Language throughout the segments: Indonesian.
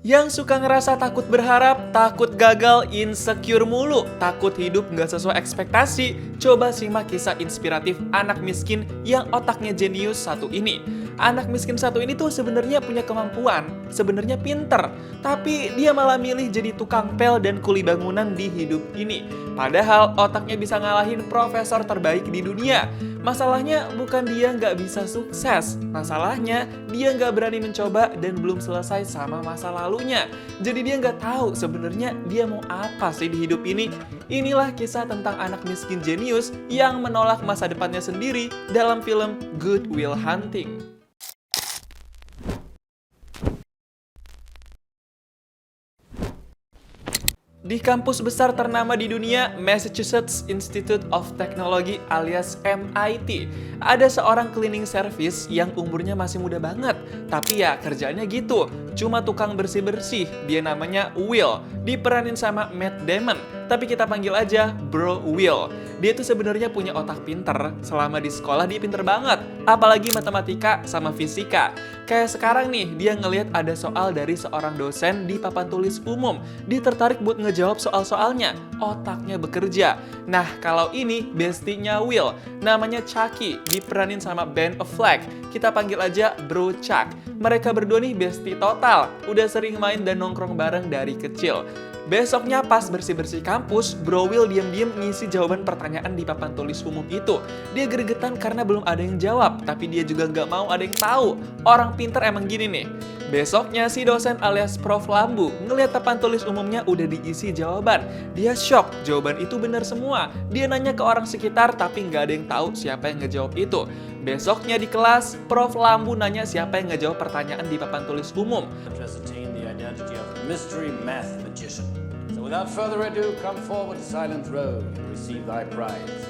Yang suka ngerasa takut berharap, takut gagal, insecure mulu, takut hidup nggak sesuai ekspektasi, coba simak kisah inspiratif anak miskin yang otaknya jenius satu ini. Anak miskin satu ini tuh sebenarnya punya kemampuan, sebenarnya pinter, tapi dia malah milih jadi tukang pel dan kuli bangunan di hidup ini. Padahal otaknya bisa ngalahin profesor terbaik di dunia. Masalahnya bukan dia nggak bisa sukses, masalahnya dia nggak berani mencoba dan belum selesai sama masa lalunya. Jadi dia nggak tahu sebenarnya dia mau apa sih di hidup ini. Inilah kisah tentang anak miskin jenius yang menolak masa depannya sendiri dalam film Good Will Hunting. Di kampus besar ternama di dunia, Massachusetts Institute of Technology alias MIT, ada seorang cleaning service yang umurnya masih muda banget. Tapi ya kerjaannya gitu, cuma tukang bersih-bersih. Dia namanya Will, diperanin sama Matt Damon. Tapi kita panggil aja Bro Will. Dia tuh sebenarnya punya otak pinter. Selama di sekolah dia pinter banget. Apalagi matematika sama fisika. Kayak sekarang nih, dia ngelihat ada soal dari seorang dosen di papan tulis umum. Dia tertarik buat ngejawab soal-soalnya. Otaknya bekerja. Nah, kalau ini bestinya Will. Namanya Chucky, diperanin sama Ben Affleck. Kita panggil aja Bro Chuck. Mereka berdua nih bestie total. Udah sering main dan nongkrong bareng dari kecil. Besoknya pas bersih-bersih kampus, Bro Will diam-diam ngisi jawaban pertanyaan di papan tulis umum itu. Dia gregetan karena belum ada yang jawab, tapi dia juga nggak mau ada yang tahu. Orang pinter emang gini nih. Besoknya si dosen alias Prof Lambu ngeliat papan tulis umumnya udah diisi jawaban. Dia shock, jawaban itu benar semua. Dia nanya ke orang sekitar tapi nggak ada yang tahu siapa yang ngejawab itu. Besoknya di kelas, Prof Lambu nanya siapa yang ngejawab pertanyaan di papan tulis umum. Mystery math magician. So without further ado, come forward to Silent Road and receive thy prize.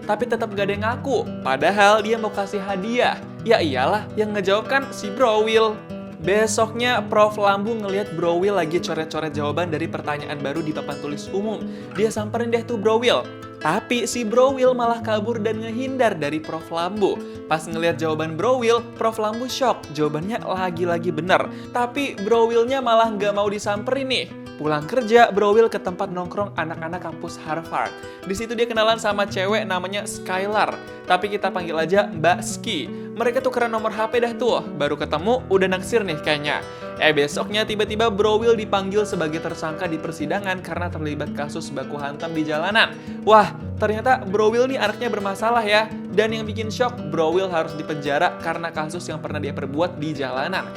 Tapi tetap gak ada yang ngaku, padahal dia mau kasih hadiah. Ya iyalah, yang ngejawab kan si Bro Will. Besoknya Prof Lambu ngelihat Bro Will lagi coret-coret jawaban dari pertanyaan baru di papan tulis umum. Dia samperin deh tuh Bro Will. Tapi si Bro Will malah kabur dan ngehindar dari Prof Lambu. Pas ngelihat jawaban Bro Will, Prof Lambu shock. Jawabannya lagi-lagi bener. Tapi Bro Will-nya malah nggak mau disamperin nih. Pulang kerja, Bro Will ke tempat nongkrong anak-anak kampus Harvard. Di situ dia kenalan sama cewek namanya Skylar. Tapi kita panggil aja Mbak Ski. Mereka tukeran nomor HP dah tuh. Baru ketemu, udah naksir nih kayaknya. Besoknya tiba-tiba Bro Will dipanggil sebagai tersangka di persidangan karena terlibat kasus baku hantam di jalanan. Wah, ternyata Bro Will nih anaknya bermasalah ya. Dan yang bikin shock, Bro Will harus dipenjara karena kasus yang pernah dia perbuat di jalanan.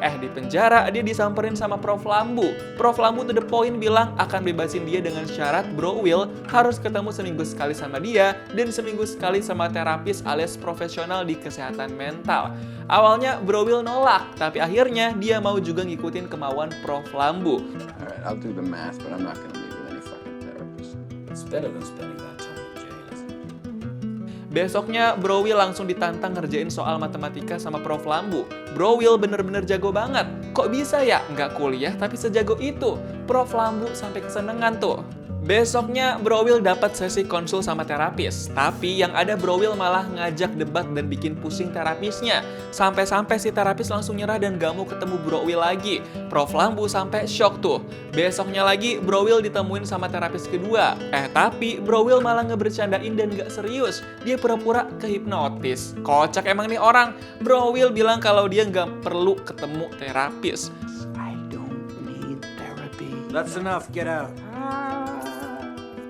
Di penjara dia disamperin sama Prof Lambu. Prof Lambu to the point bilang akan bebasin dia dengan syarat Bro Will harus ketemu seminggu sekali sama dia dan seminggu sekali sama terapis alias profesional di kesehatan mental. Awalnya Bro Will nolak, tapi akhirnya dia mau juga ngikutin kemauan Prof Lambu. Alright, I'll do the math, but I'm not gonna meet with any fucking therapist. It's better than spending that time in jail. Besoknya Bro Will langsung ditantang ngerjain soal matematika sama Prof Lambu. Bro Will bener-bener jago banget. Kok bisa ya? Nggak kuliah tapi sejago itu. Prof Lambu sampai kesenengan tuh. Besoknya Bro Will dapat sesi konsul sama terapis. Tapi yang ada Bro Will malah ngajak debat dan bikin pusing terapisnya. Sampai-sampai si terapis langsung nyerah dan gak mau ketemu Bro Will lagi. Prof Lambu sampai shock tuh. Besoknya lagi Bro Will ditemuin sama terapis kedua. Tapi Bro Will malah ngebercandain dan gak serius. Dia pura-pura kehipnotis. Kocak emang nih orang. Bro Will bilang kalau dia gak perlu ketemu terapis. I don't need therapy. That's enough, get out.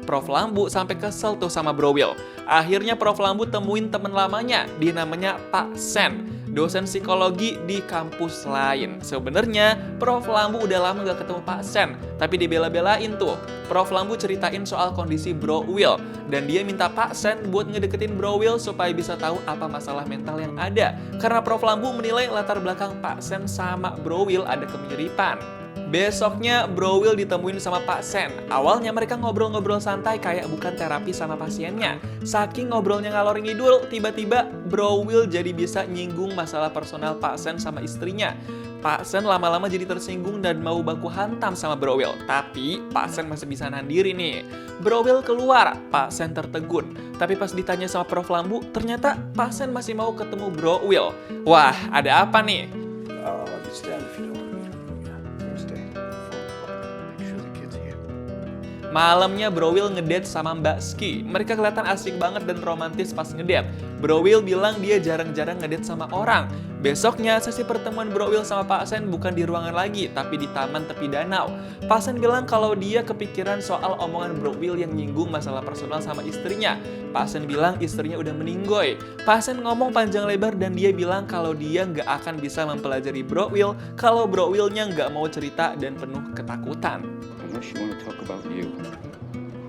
Prof Lambu sampai kesel tuh sama Bro Will. Akhirnya Prof Lambu temuin temen lamanya, dia namanya Pak Sen, dosen psikologi di kampus lain. Sebenarnya Prof Lambu udah lama gak ketemu Pak Sen, tapi dibela-belain tuh. Prof Lambu ceritain soal kondisi Bro Will, dan dia minta Pak Sen buat ngedeketin Bro Will supaya bisa tahu apa masalah mental yang ada. Karena Prof Lambu menilai latar belakang Pak Sen sama Bro Will ada kemiripan. Besoknya Bro Will ditemuin sama Pak Sen. Awalnya mereka ngobrol-ngobrol santai kayak bukan terapi sama pasiennya. Saking ngobrolnya ngalor ngidul, tiba-tiba Bro Will jadi bisa nyinggung masalah personal Pak Sen sama istrinya. Pak Sen lama-lama jadi tersinggung dan mau baku hantam sama Bro Will. Tapi Pak Sen masih bisa nandiri nih. Bro Will keluar, Pak Sen tertegun. Tapi pas ditanya sama Prof Lambu, ternyata Pak Sen masih mau ketemu Bro Will. Wah, ada apa nih? I'll understand if you don't want me to. Yeah, stay. Malamnya Bro Will ngedate sama Mbak Ski. Mereka kelihatan asik banget dan romantis pas ngedate. Bro Will bilang dia jarang-jarang ngedate sama orang. Besoknya, sesi pertemuan Bro Will sama Pak Sen bukan di ruangan lagi, tapi di taman tepi danau. Pak Sen bilang kalau dia kepikiran soal omongan Bro Will yang nyinggung masalah personal sama istrinya. Pak Sen bilang istrinya udah meninggoy. Pak Sen ngomong panjang lebar dan dia bilang kalau dia nggak akan bisa mempelajari Bro Will kalau Bro Will-nya nggak mau cerita dan penuh ketakutan. Unless you want to talk about you,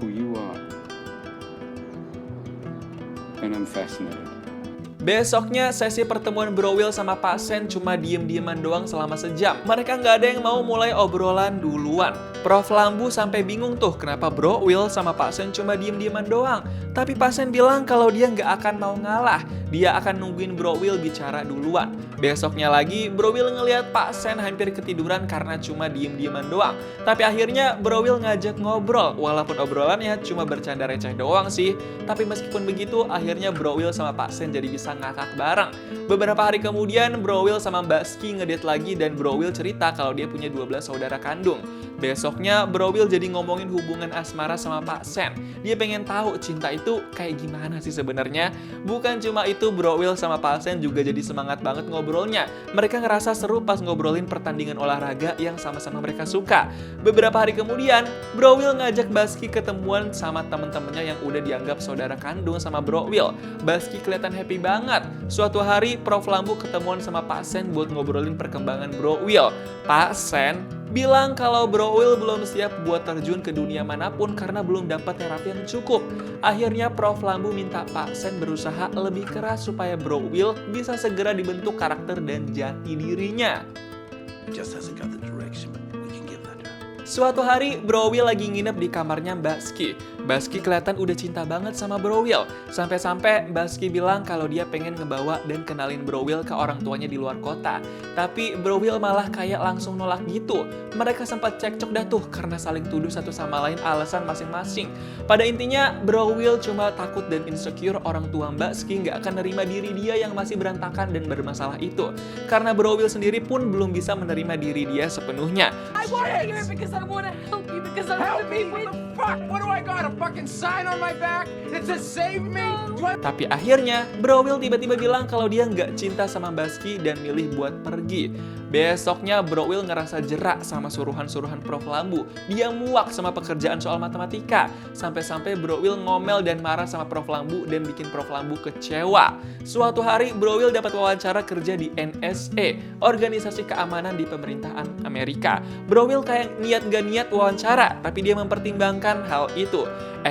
who you are, and I'm fascinated. Besoknya, sesi pertemuan Bro Will sama Pak Sen cuma diem-dieman doang selama sejam. Mereka nggak ada yang mau mulai obrolan duluan. Prof Lambu sampai bingung tuh kenapa Bro Will sama Pak Sen cuma diem-dieman doang. Tapi Pak Sen bilang kalau dia nggak akan mau ngalah. Dia akan nungguin Bro Will bicara duluan. Besoknya lagi, Bro Will ngeliat Pak Sen hampir ketiduran karena cuma diem-dieman doang. Tapi akhirnya Bro Will ngajak ngobrol, walaupun obrolannya cuma bercanda receh doang sih. Tapi meskipun begitu, akhirnya Bro Will sama Pak Sen jadi bisa ngakak bareng. Beberapa hari kemudian, Bro Will sama Mbak Ski ngedate lagi dan Bro Will cerita kalau dia punya 12 saudara kandung. Besoknya, Bro Will jadi ngomongin hubungan asmara sama Pak Sen. Dia pengen tahu cinta itu kayak gimana sih sebenarnya. Bukan cuma itu, Bro Will sama Pak Sen juga jadi semangat banget ngobrolnya. Mereka ngerasa seru pas ngobrolin pertandingan olahraga yang sama-sama mereka suka. Beberapa hari kemudian, Bro Will ngajak Mbak Ski ketemuan sama temen-temennya yang udah dianggap saudara kandung sama Bro Will. Mbak Ski kelihatan happy banget. Suatu hari, Prof Lambu ketemuan sama Pak Sen buat ngobrolin perkembangan Bro Will. Pak Sen bilang kalau Bro Will belum siap buat terjun ke dunia manapun karena belum dapat terapi yang cukup. Akhirnya Prof Lambu minta Pak Sen berusaha lebih keras supaya Bro Will bisa segera dibentuk karakter dan jati dirinya. Just hasn't got the direction, but we can give that to him. Suatu hari, Bro Will lagi nginep di kamarnya Mbak Ski. Mbak Ski kelihatan udah cinta banget sama Bro Will. Sampai-sampai Mbak Ski bilang kalau dia pengen ngebawa dan kenalin Bro Will ke orang tuanya di luar kota. Tapi Bro Will malah kayak langsung nolak gitu. Mereka sempat cekcok dah tuh karena saling tuduh satu sama lain alasan masing-masing. Pada intinya, Bro Will cuma takut dan insecure orang tua Mbak Ski nggak akan nerima diri dia yang masih berantakan dan bermasalah itu. Karena Bro Will sendiri pun belum bisa menerima diri dia sepenuhnya. I want to hear it because I want to help you because I want to be with you. Fuck! What do I got? A fucking sign on my back that says save me? Tapi akhirnya, Bro Will tiba-tiba bilang kalau dia nggak cinta sama Mbak Ski dan milih buat pergi. Besoknya, Bro Will ngerasa jerak sama suruhan-suruhan Prof Lambu. Dia muak sama pekerjaan soal matematika. Sampai-sampai Bro Will ngomel dan marah sama Prof Lambu dan bikin Prof Lambu kecewa. Suatu hari, Bro Will dapat wawancara kerja di NSA, organisasi keamanan di pemerintahan Amerika. Bro Will kayak niat gak niat wawancara, tapi dia mempertimbangkan hal itu.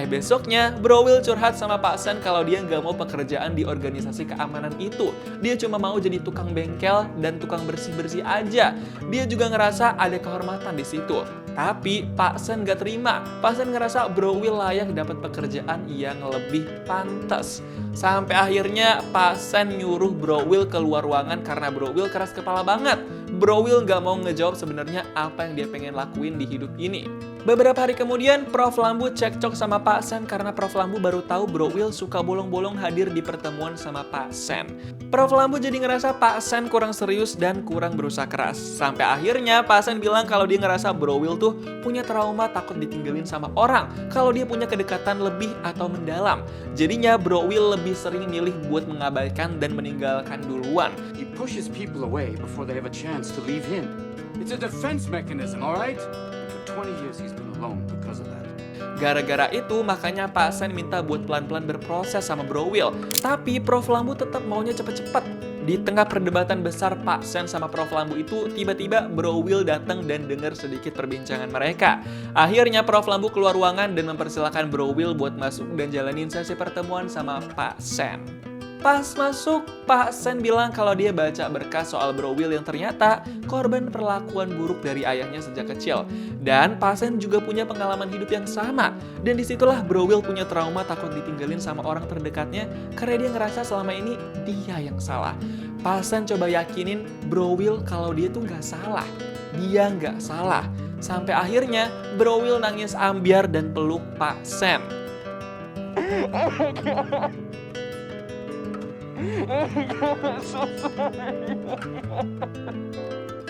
Besoknya, Bro Will curhat sama Pak Sen kalau dia nggak mau pekerjaan di organisasi keamanan itu. Dia cuma mau jadi tukang bengkel dan tukang bersih-bersih aja. Dia juga ngerasa ada kehormatan di situ. Tapi Pak Sen nggak terima. Pak Sen ngerasa Bro Will layak dapat pekerjaan yang lebih pantas. Sampai akhirnya Pak Sen nyuruh Bro Will keluar ruangan karena Bro Will keras kepala banget. Bro Will nggak mau ngejawab sebenarnya apa yang dia pengen lakuin di hidup ini. Beberapa hari kemudian, Prof Lambu cekcok sama Pak Sen karena Prof Lambu baru tahu Bro Will suka bolong-bolong hadir di pertemuan sama Pak Sen. Prof Lambu jadi ngerasa Pak Sen kurang serius dan kurang berusaha keras. Sampai akhirnya Pak Sen bilang kalau dia ngerasa Bro Will tuh punya trauma takut ditinggalin sama orang kalau dia punya kedekatan lebih atau mendalam. Jadinya Bro Will lebih sering milih buat mengabaikan dan meninggalkan duluan. He pushes people away before they have a chance to leave him. It's a defense mechanism, all right? For 20 years he's been alone because of that. Gara-gara itu makanya Pak Sen minta buat pelan-pelan berproses sama Bro Will. Tapi Prof Lambu tetap maunya cepet-cepet. Di tengah perdebatan besar Pak Sen sama Prof Lambu itu, tiba-tiba Bro Will datang dan dengar sedikit perbincangan mereka. Akhirnya Prof Lambu keluar ruangan dan mempersilahkan Bro Will buat masuk dan jalanin sesi pertemuan sama Pak Sen. Pas masuk, Pak Sen bilang kalau dia baca berkas soal Bro Will yang ternyata korban perlakuan buruk dari ayahnya sejak kecil. Dan Pak Sen juga punya pengalaman hidup yang sama. Dan disitulah Bro Will punya trauma takut ditinggalin sama orang terdekatnya karena dia ngerasa selama ini dia yang salah. Pak Sen coba yakinin Bro Will kalau dia tuh nggak salah. Dia nggak salah. Sampai akhirnya Bro Will nangis ambyar dan peluk Pak Sen.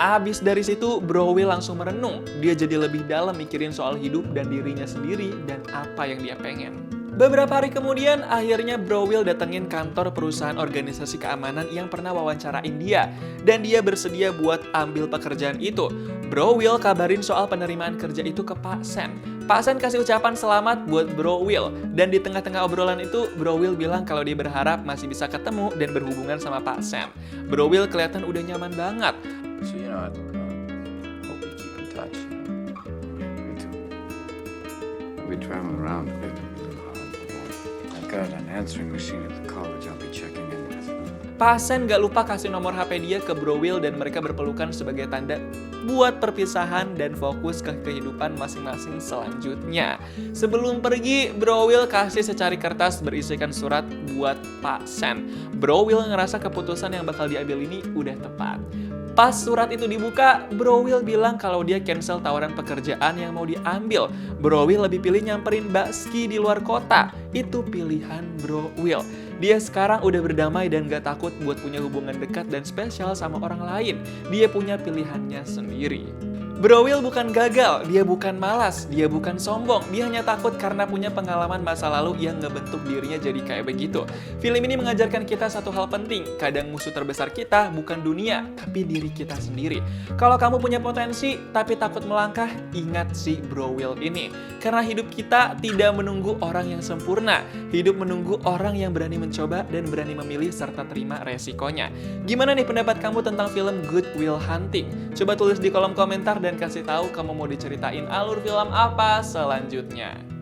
Abis dari situ, Bro Will langsung merenung. Dia jadi lebih dalam mikirin soal hidup dan dirinya sendiri dan apa yang dia pengen. Beberapa hari kemudian, akhirnya Bro Will datengin kantor perusahaan organisasi keamanan yang pernah wawancarain dia. Dan dia bersedia buat ambil pekerjaan itu. Bro Will kabarin soal penerimaan kerja itu ke Pak Sam. Pak Sam kasih ucapan selamat buat Bro Will. Dan di tengah-tengah obrolan itu, Bro Will bilang kalau dia berharap masih bisa ketemu dan berhubungan sama Pak Sam. Bro Will kelihatan udah nyaman banget. So, you know, I hope we keep in touch. Me too. I'll be traveling around a bit. I've got an answering machine at the college I'll be checking in with. Pak Sam gak lupa kasih nomor HP dia ke Bro Will dan mereka berpelukan sebagai tanda buat perpisahan dan fokus ke kehidupan masing-masing selanjutnya. Sebelum pergi, Bro Will kasih secari kertas berisikan surat buat Pak Sam. Bro Will ngerasa keputusan yang bakal diambil ini udah tepat. Pas surat itu dibuka, Bro Will bilang kalau dia cancel tawaran pekerjaan yang mau diambil. Bro Will lebih pilih nyamperin Mbak Ski di luar kota. Itu pilihan Bro Will. Dia sekarang udah berdamai dan gak takut buat punya hubungan dekat dan spesial sama orang lain. Dia punya pilihannya sendiri. Bro Will bukan gagal, dia bukan malas, dia bukan sombong. Dia hanya takut karena punya pengalaman masa lalu yang ngebentuk dirinya jadi kayak begitu. Film ini mengajarkan kita satu hal penting. Kadang musuh terbesar kita bukan dunia, tapi diri kita sendiri. Kalau kamu punya potensi, tapi takut melangkah, ingat si Bro Will ini. Karena hidup kita tidak menunggu orang yang sempurna. Hidup menunggu orang yang berani mencoba dan berani memilih serta terima resikonya. Gimana nih pendapat kamu tentang film Good Will Hunting? Coba tulis di kolom komentar dan kasih tahu kamu mau diceritain alur film apa selanjutnya.